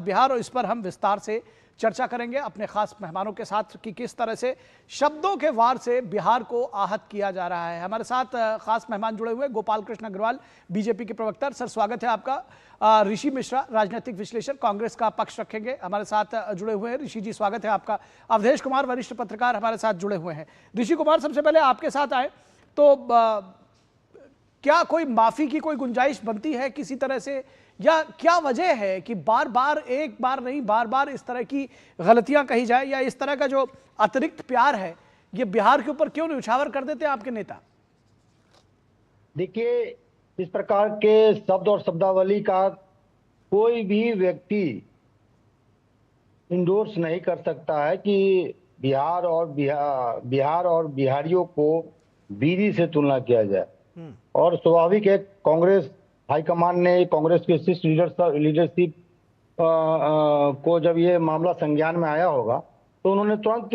बिहार और इस पर हम विस्तार से चर्चा करेंगे अपने खास मेहमानों के साथ कि किस तरह से शब्दों के वार से बिहार को आहत किया जा रहा है। हमारे साथ खास मेहमान जुड़े हुए गोपाल कृष्ण अग्रवाल, बीजेपी के प्रवक्ता। सर, स्वागत है आपका। ऋषि मिश्रा, राजनीतिक विश्लेषक, कांग्रेस का पक्ष रखेंगे, हमारे साथ जुड़े हुए हैं। ऋषि जी, स्वागत है आपका। अवधेश कुमार, वरिष्ठ पत्रकार, हमारे साथ जुड़े हुए हैं। ऋषि कुमार, सबसे पहले आपके साथ आए तो क्या कोई माफी की कोई गुंजाइश बनती है किसी तरह से, या क्या वजह है कि बार बार, एक बार नहीं बार बार इस तरह की गलतियां कही जाए, या इस तरह का जो अतिरिक्त प्यार है ये बिहार के ऊपर क्यों न्यौछावर कर देते हैं आपके नेता? देखिए, इस प्रकार के शब्द और शब्दावली का कोई भी व्यक्ति इंडोर्स नहीं कर सकता है कि बिहार और बिहारियों को बीड़ी से तुलना किया जाए। और स्वाभाविक है, कांग्रेस हाईकमान ने, कांग्रेस के शीर्ष लीडरशिप को जब ये मामला संज्ञान में आया होगा तो उन्होंने तुरंत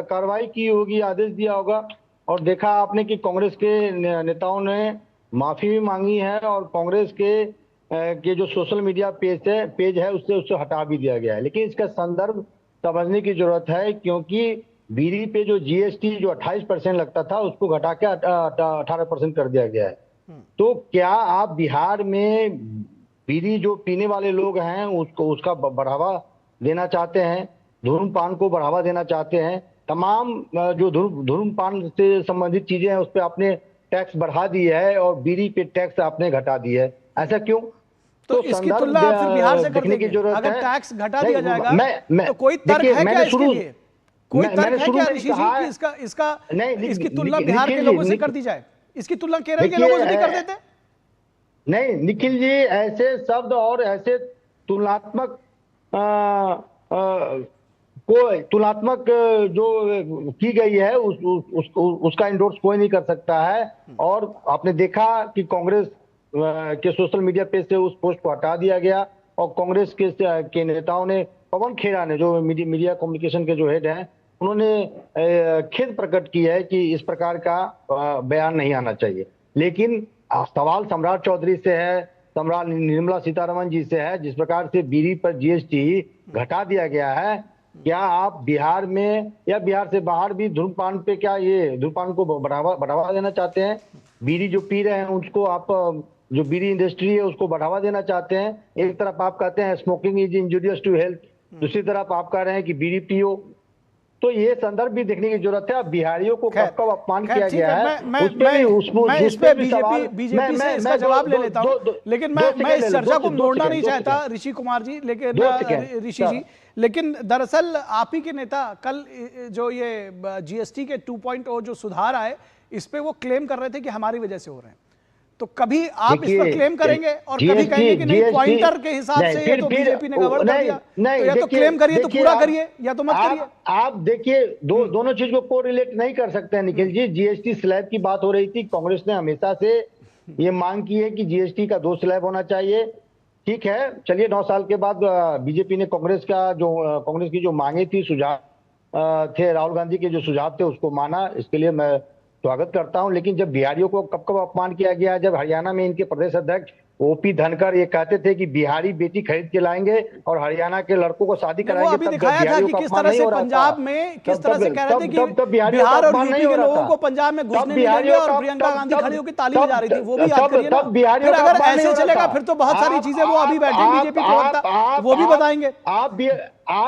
कार्रवाई की होगी, आदेश दिया होगा। और देखा आपने कि कांग्रेस के नेताओं ने माफी भी मांगी है और कांग्रेस के जो सोशल मीडिया पेज है उससे हटा भी दिया गया है। लेकिन इसका संदर्भ समझने की जरूरत है, क्योंकि बीड़ी पे जो जीएसटी जो 28% लगता था उसको घटा के 18% कर दिया गया है। तो क्या आप बिहार में बीड़ी जो पीने वाले लोग हैं उसका बढ़ावा देना चाहते हैं? धूम्रपान को बढ़ावा देना चाहते हैं? तमाम जो धूम्रपान से संबंधित चीजें हैं उस पर आपने टैक्स बढ़ा दी है और बीड़ी पे टैक्स आपने घटा दी है। ऐसा क्यों? तो इसकी तुलना फिर बिहार से करने की जरूरत है। अगर टैक्स घटा दिया जाएगा तो कोई तर्क है क्या इसके लिए? कोई तर्क है क्या ऋषि जी कि इसकी तुलना बिहार के लोगों से कर दी जाए? इसकी तुलना केरल के लोगों से नहीं कर देते? नहीं निखिल जी, ऐसे शब्द और ऐसे तुलनात्मक तुलनात्मक जो की गई है उसका इंडोर्स कोई नहीं कर सकता है। और आपने देखा कि कांग्रेस के सोशल मीडिया पेज से उस पोस्ट को हटा दिया गया और कांग्रेस के नेताओं ने, पवन खेड़ा ने, जो मीडिया कम्युनिकेशन के जो हेड हैं, उन्होंने खेद प्रकट की है कि इस प्रकार का बयान नहीं आना चाहिए। लेकिन सवाल सम्राट चौधरी से है, सम्राट निर्मला सीतारमण जी से है। जिस प्रकार से बीड़ी पर जीएसटी घटा दिया गया है, क्या आप बिहार में या बिहार से बाहर भी धूम्रपान पे, क्या ये धूम्रपान को बढ़ावा देना चाहते हैं? बीड़ी जो पी रहे हैं उसको आप, जो बीड़ी इंडस्ट्री है उसको बढ़ावा देना चाहते हैं। एक तरफ आप कहते हैं smoking is injurious to health, दूसरी तरफ आप कह रहे हैं कि बीड़ी पियो। तो ये संदर्भ भी देखने की जरूरत है। बिहारियों को कब कब अपमान किया गया है, मैं इस पे बीजेपी से इसका जवाब ले लेता हूं, लेकिन मैं इस चर्चा को मोड़ना नहीं चाहता ऋषि कुमार जी, लेकिन ऋषि जी, लेकिन दरअसल आप ही के नेता कल जो ये जीएसटी के 2.0 जो सुधार आए, इस पे वो क्लेम कर रहे थे कि हमारी वजह से हो रहे हैं। तो कभी आप इस पर क्लेम करेंगे और कभी कहेंगे कि नहीं, पॉइंटर के हिसाब से ये तो बीजेपी ने गड़बड़ कर दिया। तो या तो क्लेम करिए तो पूरा करिए, या तो मत करिए। आप देखिए, दोनों चीज को कोरिलेट नहीं कर सकते हैं निखिल जी। जीएसटी स्लैब की बात हो रही थी, कांग्रेस ने हमेशा से ये मांग की है कि जीएसटी का 2 स्लैब होना चाहिए। ठीक है, चलिए 9 साल के बाद बीजेपी ने कांग्रेस की जो मांगे थी, सुझाव थे, राहुल गांधी के जो सुझाव थे उसको माना। इसके लिए मैं स्वागत करता हूं। लेकिन जब बिहारियों को कब कब अपमान किया गया, जब हरियाणा में इनके प्रदेश अध्यक्ष ओपी धनखड़ ये कहते थे कि बिहारी बेटी खरीद के लाएंगे और हरियाणा के लड़कों को शादी कराएंगे, तब दिखाया था कि किस तरह से पंजाब में किस तरह से कह रहे थे कि बिहार और यूपी के लोगों को पंजाब में घुसने नहीं देंगे, और प्रियंका गांधी खड़ी होकर ताली बजा रही थी, वो भी याद करिए ना। फिर अगर ऐसे चलेगा फिर तो बहुत सारी चीजें वो अभी बैठे बीजेपी प्रवक्ता वो भी बताएंगे। आप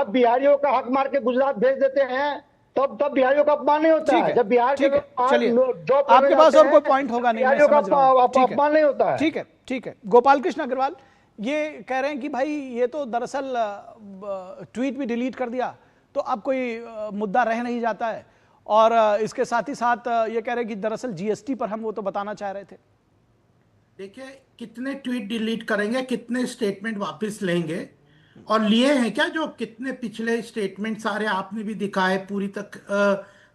बिहारियों का हक मार के गुजरात भेज देते हैं, तब बिहारियों का अपमान नहीं होता है। जब बिहार के चलिए, आपके पास और कोई पॉइंट होगा नहीं, मैं समझ रहा हूं। अपमान नहीं होता है। ठीक है। गोपाल कृष्ण अग्रवाल ये कह रहे हैं कि भाई ये तो दरअसल ट्वीट भी डिलीट कर दिया तो अब कोई मुद्दा रह नहीं जाता है, और इसके साथ ही साथ ये कह रहे हैं कि दरअसल जीएसटी पर हम वो तो बताना चाह रहे थे। देखिए, कितने ट्वीट डिलीट करेंगे, कितने स्टेटमेंट वापस लेंगे, और लिए हैं क्या? जो कितने पिछले स्टेटमेंट सारे आपने भी दिखाए पूरी तक,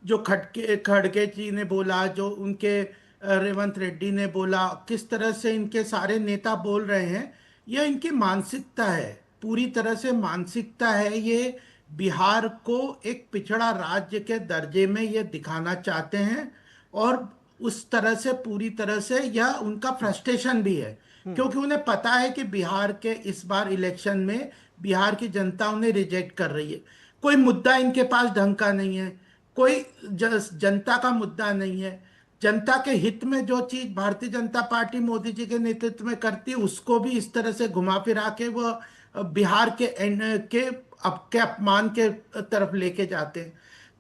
जो खड़गे जी ने बोला, जो उनके रेवंत रेड्डी ने बोला, किस तरह से इनके सारे नेता बोल रहे हैं। यह इनकी मानसिकता है, पूरी तरह से मानसिकता है। ये बिहार को एक पिछड़ा राज्य के दर्जे में ये दिखाना चाहते हैं, और उस तरह से पूरी तरह से यह उनका फ्रस्ट्रेशन भी है, क्योंकि उन्हें पता है कि बिहार के इस बार इलेक्शन में बिहार की जनता उन्हें रिजेक्ट कर रही है। कोई मुद्दा इनके पास ढंग का नहीं है, कोई जनता का मुद्दा नहीं है। जनता के हित में जो चीज भारतीय जनता पार्टी मोदी जी के नेतृत्व में करती है, उसको भी इस तरह से घुमा फिरा के वो बिहार के अपमान के तरफ लेके जाते हैं।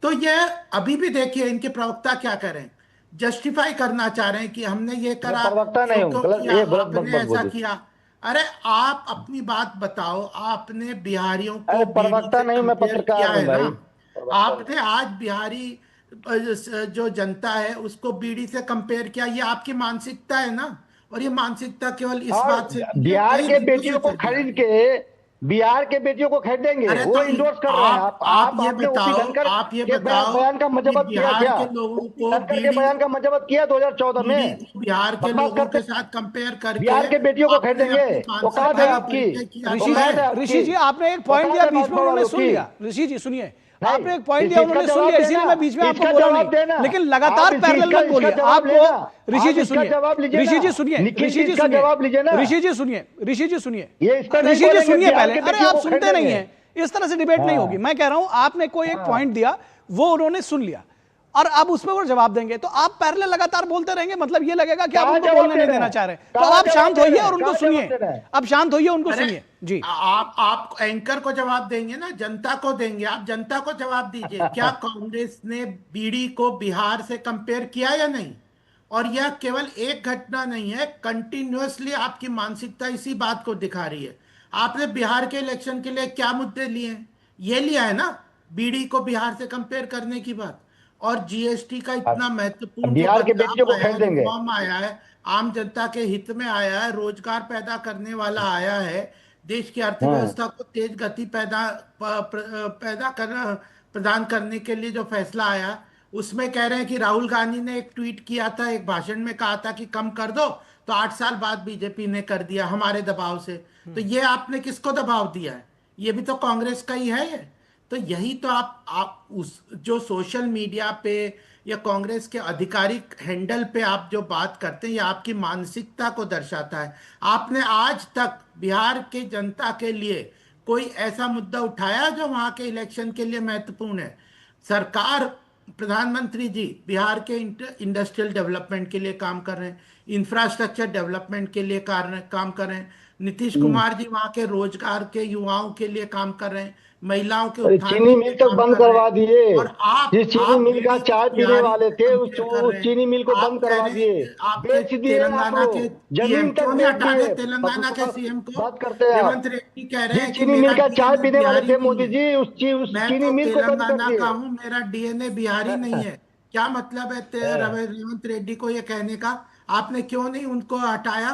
तो ये अभी भी देखिए इनके प्रवक्ता क्या कर रहे हैं, जस्टिफाई करना चाह रहे हैं कि हमने ये मैं करा, प्रवक्ता नहीं क्यों हूँ, क्यों गलत, किया, ये गलत आपने बकबक ऐसा बोली। किया। अरे आप अपनी बात बताओ, आपने बिहारियों अरे को बीड़ी प्रवक्ता से नहीं, मैं कंपेयर किया पत्रकार हूँ है ना। भाई, प्रवक्ता नहीं। आपने आज बिहारी जो जनता है उसको बीड़ी से कंपेयर किया, ये आपकी मानसिकता है ना। और ये मानसिकता केवल इस और बात से नहीं है, बिहार कई के मुद्दों से बेटियों को चली आ खरीद रही है। के, बिहार के बेटियों को खरीदेंगे, अरे वो तो इंडोर्स कर रहे हैं। आप ये आपने ओपी बताओ, धनखड़ आप ये के बताओ बयान का कि मजबत किया बिहार क्या? के लोगों ओपी को धनखड़ के बयान का मजबत किया 2014 बीड़ी में? को बिहार के बकवास लोगों करते। के साथ कंपेयर करके बिहार के बेटियों को आपने खरीदेंगे, अपनी औकात है मानसिकता का आपकी, परिचय किया तो ऋषि है। औकात है ऋषि आपकी, जी आपने एक पॉइंट औकात दिया, है बीच में भाजपा उन्होंने वालों सुन की। लिया। ऋषि जी सुनिए, नहीं, आपने एक पॉइंट दिया, इसका उन्होंने सुन जवाब लिया, देना, इसीलिए मैं बीच में आपको इसका बोला जवाब नहीं। देना। लेकिन आप लगातार पैरेलल मत बोलिए। जवाब लेना, आपको ऋषि आप जी इसका सुनिए, जवाब लीजिए ना। ऋषि जी सुनिए, निखिल ऋषि जी इसका सुनिए, जवाब लीजिए ना। ऋषि जी सुनिए, ऋषि जी सुनिए, ये इस पर नहीं ऋषि जी बोलेंगे सुनिए बिहार पहले। के अरे बेटियों आप को सुनते नहीं खरीदेंगे। है, इस तरह से डिबेट नहीं होगी। मैं कह रहा हूं आपने कोई एक पॉइंट दिया, वो उन्होंने सुन लिया और अब उसमें वो जवाब देंगे, तो आप पैरेलल लगातार बोलते रहेंगे, मतलब ये लगेगा कि आप कहाँ उनको जवाब बोलने दे नहीं रहे देना हैं? चाह रहे। तो कहाँ आप जवाब शांत दे होइए रहे हैं? और उनको कहाँ जवाब सुनिए। दे रहे हैं? अब शांत होइए, उनको अरे सुनिए जी। आप एंकर को जवाब देंगे ना, जनता को देंगे। आप जनता को जवाब दीजिए, क्या कांग्रेस ने बीड़ी को बिहार से कंपेयर किया या नहीं। और यह केवल एक घटना नहीं है, कंटिन्यूअसली आपकी मानसिकता इसी बात को दिखा रही है। आपने बिहार के इलेक्शन के लिए क्या मुद्दे लिए हैं, ये लिया है ना, बीड़ी को बिहार से कंपेयर करने की बात। और जीएसटी का इतना महत्वपूर्ण जो बिहार के बेटियों बदलाव को आया है, खरीदेंगे। रिफॉर्म आया है, आम जनता के हित में आया है, रोजगार पैदा करने वाला आया है, देश की अर्थव्यवस्था को तेज गति पैदा करना प्रदान करने के लिए जो फैसला आया, उसमें कह रहे हैं कि राहुल गांधी ने एक ट्वीट किया था, एक भाषण में कहा था कि कम कर दो, तो 8 साल बाद बीजेपी ने कर दिया हमारे दबाव से। तो ये आपने किसको दबाव दिया है, ये भी तो कांग्रेस का ही है ये। तो यही तो आप उस जो सोशल मीडिया पे या कांग्रेस के आधिकारिक हैंडल पे आप जो बात करते हैं, ये आपकी मानसिकता को दर्शाता है। आपने आज तक बिहार के जनता के लिए कोई ऐसा मुद्दा उठाया जो वहां के इलेक्शन के लिए महत्वपूर्ण है। सरकार, प्रधानमंत्री जी बिहार के इंडस्ट्रियल डेवलपमेंट के लिए काम कर रहे हैं, इंफ्रास्ट्रक्चर डेवलपमेंट के लिए काम कर रहे हैं। नीतीश कुमार जी वहां के रोजगार के युवाओं के लिए काम कर रहे हैं, महिलाओं के अरे उत्थान चीनी के मिल लिए तक काम बंद कर रहे करवा हैं। दिए। और जिस चीनी आप मिल का बीड़ी को चाय पीने बिहारी वाले से थे, कंपेयर कर उस रहे हैं। चीनी मिल को आप बंद कह करवा रहे दिए। हैं, आपके बेच दिए आप तेलंगाना के लोग, सीएम जमीन तक क्यों नहीं बेच हटा दिए। रहे, तेलंगाना के सीएम को। बात करते हैं आप। रेवंत रेड्डी कह रहे हैं जिस कि चीनी मिल मेरा का चाय डीएनए पीने वाले बिहारी थे नहीं मोदी है। जी, उस मैं चीनी तो मिल को बंद कर तेलंगाना दिए। का हूं, मेरा डीएनए बिहारी नहीं है। क्या मतलब है रेवंत रेड्डी को ये कहने का। आपने क्यों नहीं उनको हटाया,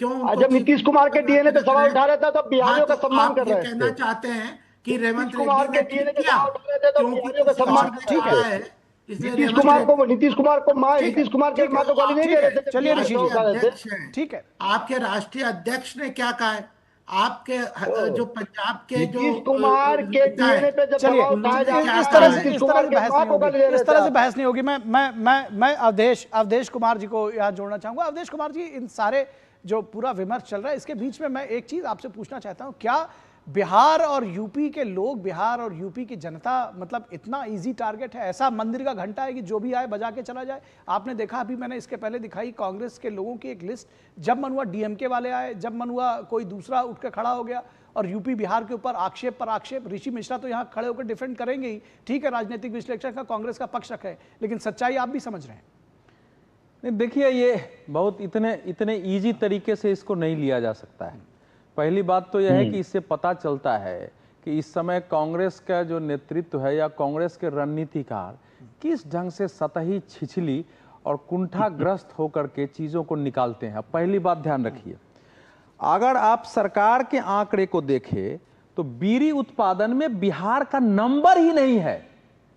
क्यों और उनको जब चीफ नीतीश कुमार के बना डीएनए के पे रख रहे सवाल हैं। उठा रहा था, तब हाँ, बिहारियों तो का सम्मान आप कर ये रहे कहना थे। चाहते हैं कि नीतीश रेवंत रेड्डी कुमार ने के ठीक डीएनए पे किया, सवाल उठा रहे थे, तब क्योंकि बिहारियों का किसी सम्मान और ने कर ठीक है, कहा रहे है, थे। इसलिए नीतीश रेवंत कुमार रेड्डी। को, नीतीश कुमार को मार, ठीक है, नीतीश कुमार के ठीक है, माँ को गाली नहीं ठीक दे है, रहे थे, चलिए ऋषि राष्ट्रीय जी, उठा रहे थे। अध्यक्ष हैं, ठीक है। आपके राष्ट्रीय अध्यक्ष ने क्या कहा है, आपके जो पंजाब के जो नीतीश कुमार के नेता है, डीएनए पे जब चलिए, सवाल उठाया जा क्या रहा इस था, तरह कहा से है। नीतीश इस तरह कुमार से के बहस माँ नहीं को होगी, गाली दे इस रहे थे तरह से आप। बहस नहीं होगी। मैं अवधेश कुमार जी को यहाँ जोड़ना चाहूंगा। अवधेश कुमार जी, इन सारे जो पूरा विमर्श चल रहा है, इसके बीच में मैं एक चीज आपसे पूछना चाहता हूं, क्या बिहार और यूपी के लोग, बिहार और यूपी की जनता मतलब इतना इजी टारगेट है, ऐसा मंदिर का घंटा है कि जो भी आए बजा के चला जाए? आपने देखा, अभी मैंने इसके पहले दिखाई कांग्रेस के लोगों की एक लिस्ट, जब मन हुआ डीएमके वाले आए, जब मन हुआ कोई दूसरा उठ के खड़ा हो गया, और यूपी बिहार के ऊपर आक्षेप पर आक्षेप। ऋषि मिश्रा तो यहाँ खड़े होकर डिफेंड करेंगे ही, ठीक है, राजनीतिक विश्लेषण का कांग्रेस का पक्ष रखे, लेकिन सच्चाई आप भी समझ रहे हैं। नहीं, देखिए, ये बहुत इतने इजी तरीके से इसको नहीं लिया जा सकता है। पहली बात तो यह है कि इससे पता चलता है कि इस समय कांग्रेस का जो नेतृत्व है या कांग्रेस के रणनीतिकार किस ढंग से सतही, छिछली और कुंठाग्रस्त होकर के चीजों को निकालते हैं। पहली बात ध्यान रखिए, अगर आप सरकार के आंकड़े को देखें तो बीड़ी उत्पादन में बिहार का नंबर ही नहीं है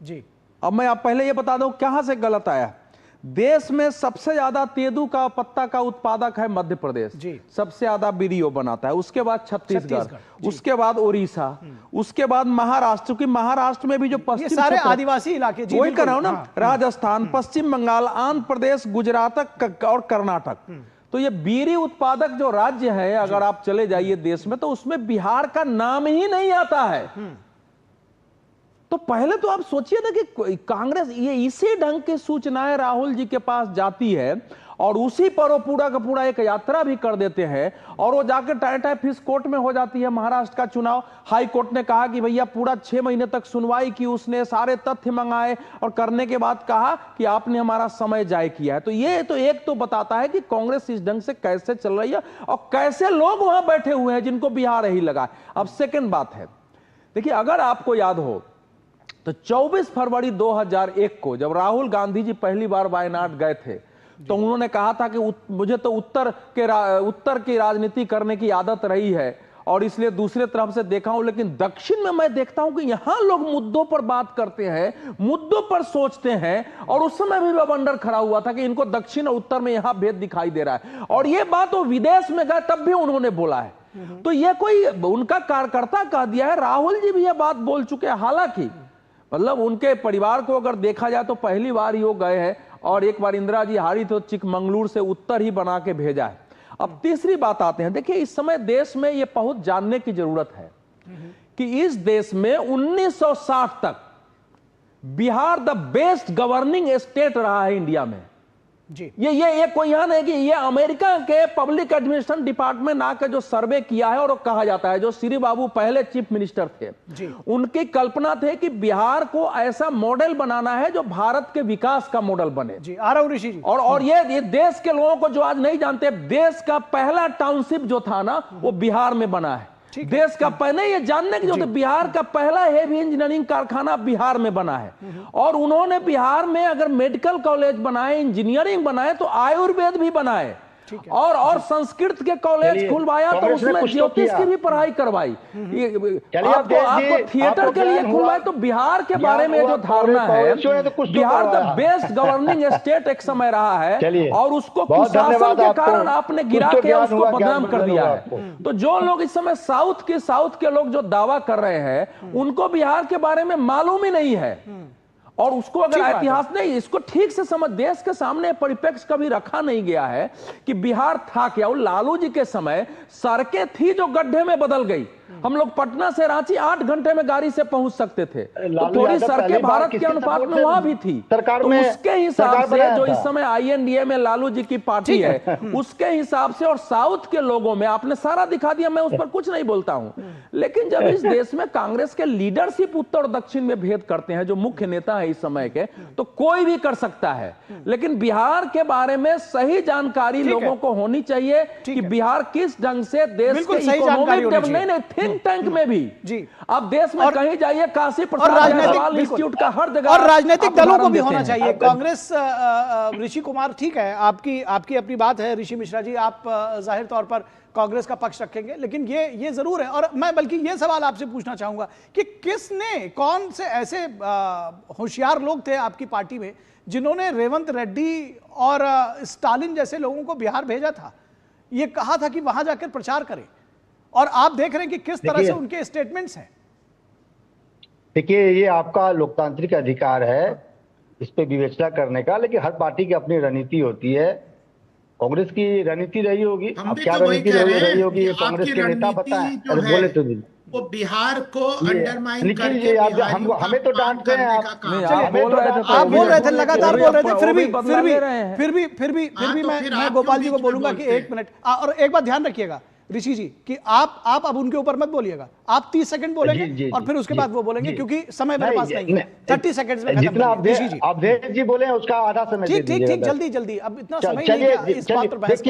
जी। अब मैं आप पहले ये बता दूं कहां से गलत आया। देश में सबसे ज्यादा तेंदू का पत्ता का उत्पादक है मध्य प्रदेश जी। सबसे ज्यादा बीड़ियों बनाता है, उसके बाद छत्तीसगढ़, जी। उसके बाद ओडिशा, उसके बाद महाराष्ट्र, क्योंकि महाराष्ट्र में भी जो ये पश्चिम सारे क्षेत्र- आदिवासी इलाके, जी वही बिल्कुल, कर रहा हूं ना, हाँ। राजस्थान, पश्चिम बंगाल, आंध्र प्रदेश, गुजरात और कर्नाटक। तो ये बीड़ी उत्पादक जो राज्य है, अगर आप चले जाइए देश में, तो उसमें बिहार का नाम ही नहीं आता है। तो पहले तो आप सोचिए ना कि कांग्रेस ये इसी ढंग की सूचनाएं राहुल जी के पास जाती है और उसी पर वो पूरा का पूरा एक यात्रा भी कर देते हैं और वो जाकर टाटा फिश कोर्ट में हो जाती है। महाराष्ट्र का चुनाव, हाई कोर्ट ने कहा कि भैया पूरा 6 महीने तक सुनवाई की, उसने सारे तथ्य मंगाए और करने के बाद कहा कि आपने हमारा समय जाय किया है। तो ये तो एक तो बताता है कि कांग्रेस इस ढंग से कैसे चल रही है और कैसे लोग वहां बैठे हुए हैं जिनको बिहार ही लगा। अब सेकेंड बात है, देखिए अगर आपको याद हो तो 24 फरवरी 2001 को जब राहुल गांधी जी पहली बार वायनाड गए थे तो उन्होंने कहा था कि मुझे तो उत्तर की राजनीति करने की आदत रही है और इसलिए दूसरे तरफ से देखा हूं, लेकिन दक्षिण में मैं देखता हूं कि यहां लोग मुद्दों पर बात करते हैं, मुद्दों पर सोचते हैं। और उस समय भी बवंडर खड़ा हुआ था कि इनको दक्षिण और उत्तर में यहां भेद दिखाई दे रहा है। और यह बात वो विदेश में गए तब भी उन्होंने बोला है। तो यह कोई उनका कार्यकर्ता कह दिया है, राहुल जी भी यह बात बोल चुके हैं। हालांकि मतलब उनके परिवार को अगर देखा जाए तो पहली बार ही वो गए हैं और एक बार इंदिरा जी हारी तो चिकमंगलुरु से उत्तर ही बना के भेजा है। अब तीसरी बात आते हैं, देखिए इस समय देश में यह बहुत जानने की जरूरत है कि इस देश में 1960 तक Bihar the best governing state रहा है इंडिया में जी। ये कोई यहां नहीं कि ये अमेरिका के पब्लिक एडमिनिस्ट्रेशन डिपार्टमेंट आकर जो सर्वे किया है और वो कहा जाता है, जो श्री बाबू पहले चीफ मिनिस्टर थे जी। उनकी कल्पना थे कि बिहार को ऐसा मॉडल बनाना है जो भारत के विकास का मॉडल बने। जी आ रहा हूं ऋषि जी। और ये देश के लोगों को जो आज नहीं जानते, देश का पहला टाउनशिप जो था ना वो बिहार में बना है। देश का पहले ये जानने की जो बिहार का पहला हेवी इंजीनियरिंग कारखाना बिहार में बना है। और उन्होंने बिहार में अगर मेडिकल कॉलेज बनाए, इंजीनियरिंग बनाए तो आयुर्वेद भी बनाए और संस्कृत के कॉलेज खुलवाया तो उसमें ज्योतिष की भी पढ़ाई करवाई। आपको थिएटर के लिए खुलवाए। तो बिहार के बारे में जो धारणा है, Bihar the best governing state एक समय रहा है और उसको कुशासन के कारण आपने गिरा के उसको बदनाम कर दिया है। तो जो लोग इस समय साउथ के लोग जो दावा कर रहे हैं उनको बिहार के बारे में मालूम ही नहीं है और उसको अगर इतिहास नहीं, इसको ठीक से समझ, देश के सामने परिप्रेक्ष्य कभी रखा नहीं गया है कि बिहार था क्या। और लालू जी के समय सड़कें थी जो गड्ढे में बदल गई। हम लोग पटना से रांची 8 घंटे में गाड़ी से पहुंच सकते थे। तो थोड़ी सड़कें भारत के अनुपात में वहां भी थी। तो उसके हिसाब से जो इस समय INDA में लालू जी की पार्टी है उसके हिसाब से और साउथ के लोगों में आपने सारा दिखा दिया। मैं उस पर कुछ नहीं बोलता हूं, लेकिन जब इस देश में कांग्रेस के लीडरशिप उत्तर और दक्षिण में भेद करते हैं, जो मुख्य नेता है इस समय के, तो कोई भी कर सकता है। लेकिन बिहार के बारे में सही जानकारी लोगों को होनी चाहिए कि बिहार किस ढंग से देश के इकोनॉमिक नहीं थिंक टैंक में भी जी। आप देश में कहीं जाइए, काशी प्रसाद जायसवाल इंस्टीट्यूट का हर जगह, और राजनीतिक दलों को भी होना चाहिए। कांग्रेस ऋषि कुमार, ठीक है, आपकी अपनी बात है। ऋषि मिश्रा जी, आप जाहिर तौर पर कांग्रेस का पक्ष रखेंगे, लेकिन ये जरूर है। और मैं बल्कि ये सवाल आपसे पूछना चाहूंगा कि कौन से ऐसे होशियार लोग थे आपकी पार्टी में जिन्होंने रेवंत रेड्डी और स्टालिन जैसे लोगों को बिहार भेजा था, ये कहा था कि वहां जाकर प्रचार करें, और आप देख रहे हैं कि किस तरह से उनके स्टेटमेंट्स हैं। देखिए, ये आपका लोकतांत्रिक अधिकार है इस पे विवेचना करने का, लेकिन हर पार्टी की अपनी रणनीति होती है। कांग्रेस की रणनीति रही होगी, अब क्या रणनीति रही होगी ये कांग्रेस के नेता बताएं। बोले तो वो बिहार को अंडरमाइन निखिल जी, हमें तो डांटते हैं आप बोल रहे थे, लगातार बोल रहे थे, फिर भी मैं गोपाल जी को बोलूंगा कि 1 मिनट। और एक बात ध्यान रखिएगा ऋषि जी कि आप अब उनके ऊपर मत बोलिएगा। आप 30 सेकंड बोलेंगे और फिर उसके बाद वो बोलेंगे, क्योंकि समय मेरे पास नहीं है। 30 सेकंड्स में जितना आप जी बोले उसका आधा समय ठीक, जल्दी अब इतना समय नहीं है इस बात पर बहस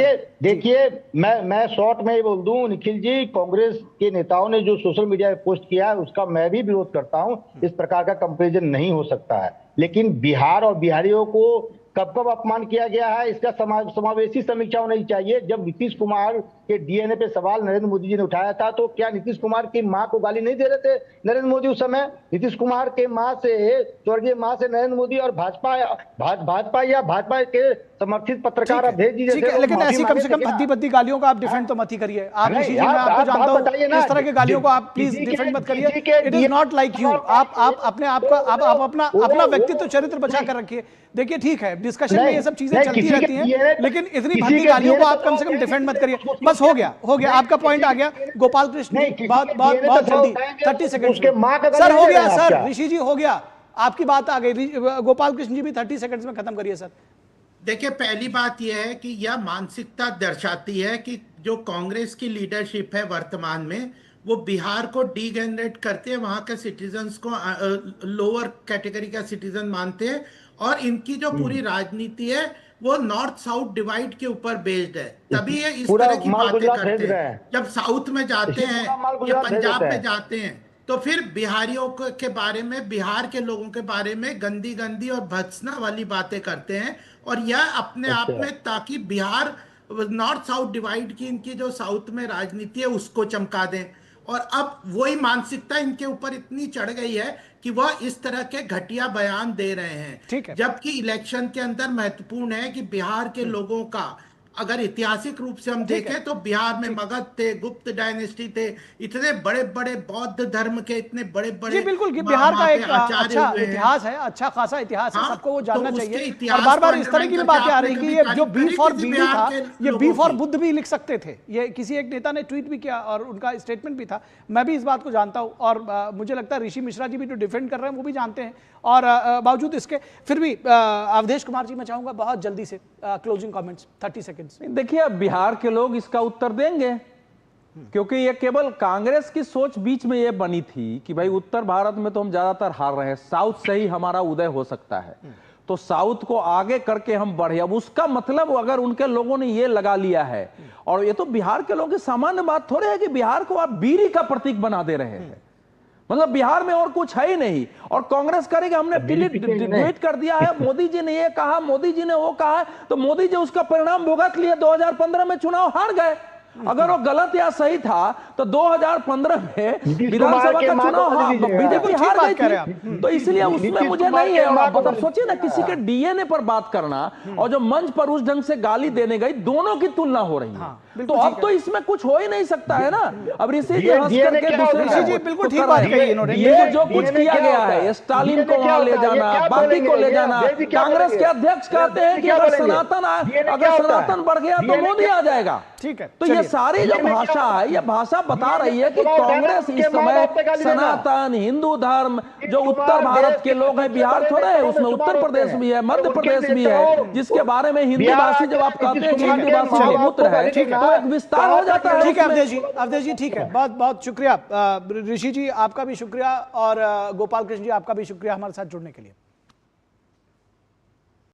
देखिए मैं शॉर्ट में ही बोल दूं, निखिल जी, कांग्रेस के नेताओं ने जो सोशल मीडिया पे पोस्ट किया है उसका मैं भी विरोध करता हूं। इस प्रकार का कंपैरिजन नहीं हो सकता है। लेकिन बिहार और बिहारियों को कब अपमान किया गया है, इसका समावेशी समीक्षा होनी चाहिए। जब नीतीश कुमार के डीएनए पे सवाल नरेंद्र मोदी जी ने उठाया था, तो क्या नीतीश कुमार की मां को गाली नहीं दे रहे थे नरेंद्र मोदी उस समय? नीतीश कुमार के मां से, स्वर्गीय मां से नरेंद्र मोदी और भाजपा या भाजपा के समर्थित पत्रकार अवधेश जी ठीक है, लेकिन ऐसी कम से कम भद्दी भद्दी गालियों का आप डिफेंड तो मत ही करिए। आप ऋषि जी, मैं आपको जानता हूं, इस तरह की गालियों को आप प्लीज डिफेंड मत करिए। It is not like you. आप अपने आप का आप अपना व्यक्तित्व चरित्र बचा कर रखिए। देखिए ठीक है, डिस्कशन में ये सब चीजें चलती रहती हैं, लेकिन इतनी भद्दी गालियों को आप कम से कम डिफेंड मत करिए। बस हो गया आपका पॉइंट आ गया। गोपाल कृष्ण बहुत जल्दी 30 सेकंड सर, हो गया सर, ऋषि जी हो गया, आपकी बात आ गई। गोपाल कृष्ण जी भी 30 सेकंड्स में खत्म करिए सर। देखिए, पहली बात यह है कि यह मानसिकता दर्शाती है कि जो कांग्रेस की लीडरशिप है वर्तमान में, वो बिहार को डीजेनरेट करते हैं, वहां के सिटीजन्स को लोअर कैटेगरी का सिटीजन मानते हैं, और इनकी जो पूरी राजनीति है वो नॉर्थ साउथ डिवाइड के ऊपर बेस्ड है। तभी ये इस तरह की बातें करते हैं। जब साउथ में जाते हैं या पंजाब में जाते हैं तो फिर बिहारियों के बारे में, बिहार के लोगों के बारे में गंदी गंदी और भत्सना वाली बातें करते हैं, और यह अपने आप में ताकि बिहार नॉर्थ साउथ डिवाइड की इनकी जो साउथ में राजनीति है उसको चमका दें। और अब वही मानसिकता इनके ऊपर इतनी चढ़ गई है कि वह इस तरह के घटिया बयान दे रहे हैं, जबकि इलेक्शन के अंदर महत्वपूर्ण है कि बिहार के लोगों का, अगर ऐतिहासिक रूप से हम देखें तो बिहार में मगध थे, गुप्त डायनेस्टी थे, इतने बड़े बड़े बौद्ध धर्म के इतने बड़े बड़े, बिल्कुल बिहार का एक अच्छा इतिहास है, अच्छा खासा इतिहास है, सबको वो जानना चाहिए। और बार बार इस तरह की बातें आ रही कि ये जो बी फॉर बीडी था, ये बी फॉर बुद्ध भी लिख सकते थे। ये किसी एक नेता ने ट्वीट भी किया और उनका स्टेटमेंट भी था। मैं भी इस बात को जानता हूं, और मुझे लगता है ऋषि मिश्रा जी भी जो डिफेंड कर रहे हैं वो भी जानते हैं। और बावजूद इसके फिर भी अवधेश कुमार जी, मैं चाहूंगा बहुत जल्दी से क्लोजिंग कमेंट्स 30 सेकंड्स। देखिए, बिहार के लोग इसका उत्तर देंगे, क्योंकि ये केवल कांग्रेस की सोच बीच में ये बनी थी कि भाई उत्तर भारत में तो हम ज्यादातर हार रहे हैं, साउथ से ही हमारा उदय हो सकता है, तो साउथ को आगे करके हम बढ़े। अब उसका मतलब अगर उनके लोगों ने ये लगा लिया है, और ये तो बिहार के लोगों की सामान्य बात थोड़ी है कि बिहार को आप बीड़ी का प्रतीक बना दे रहे हैं। मतलब बिहार में और कुछ है ही नहीं, और कांग्रेस करेगा हमने डिलीट कर दिया है, मोदी जी ने ये कहा, मोदी जी ने वो कहा है, तो मोदी जी उसका परिणाम भुगत लिए। 2015 में चुनाव हार गए। अगर वो गलत या सही था तो 2015 में विधानसभा का चुनाव बीजेपी हार गई थी, तो इसलिए उसमें मुझे नहीं है। और आप सोचिए ना, किसी के डीएनए पर बात करना और जो मंच पर उस ढंग से गाली देने गई, दोनों की तुलना हो रही है, तो अब तो इसमें कुछ हो ही नहीं सकता है ना। अब ऋषि जी हंस करके दूसरे, बिल्कुल ठीक बात कही इन्होंने। ये जो कुछ किया गया है, स्टालिन को वहां ले जाना, बाकी को ले जाना, कांग्रेस के अध्यक्ष कहते हैं कि अगर सनातन बढ़ गया तो मोदी आ जाएगा। ठीक है, तो ये सारी जो भाषा है, ये भाषा बता रही है कि कांग्रेस इस समय सनातन हिंदू धर्म, जो उत्तर भारत के लोग हैं, बिहार थोड़ा है, उसमें उत्तर प्रदेश भी है, मध्य प्रदेश भी है, जिसके बारे में हिंदी भाषी जब आप कहते हैं कि हिंदी भाषी बहुमूत्र है, तो एक विस्तार हो जाता है। ठीक है अवधेश जी, ठीक है, बहुत बहुत शुक्रिया। ऋषि जी आपका भी शुक्रिया, और गोपाल कृष्ण जी आपका भी शुक्रिया हमारे साथ जुड़ने के लिए।